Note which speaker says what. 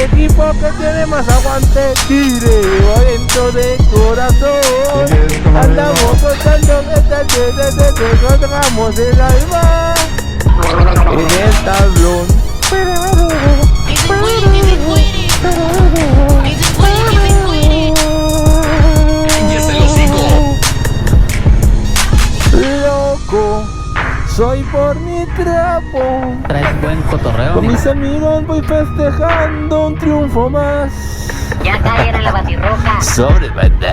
Speaker 1: equipo que tiene más aguante, tireo adentro de corazón. Andamos contando que encontramos el alma en el tablón.
Speaker 2: Que se muere, que se muere. Que se muere, que se muere.
Speaker 3: ¡Cállese el hocico!
Speaker 1: Loco, soy por mi trapo.
Speaker 4: ¿Traes buen cotorreo?
Speaker 1: Con mis amigos voy festejando un triunfo más.
Speaker 2: Ya caen en la batirroca.
Speaker 1: Sobre banda.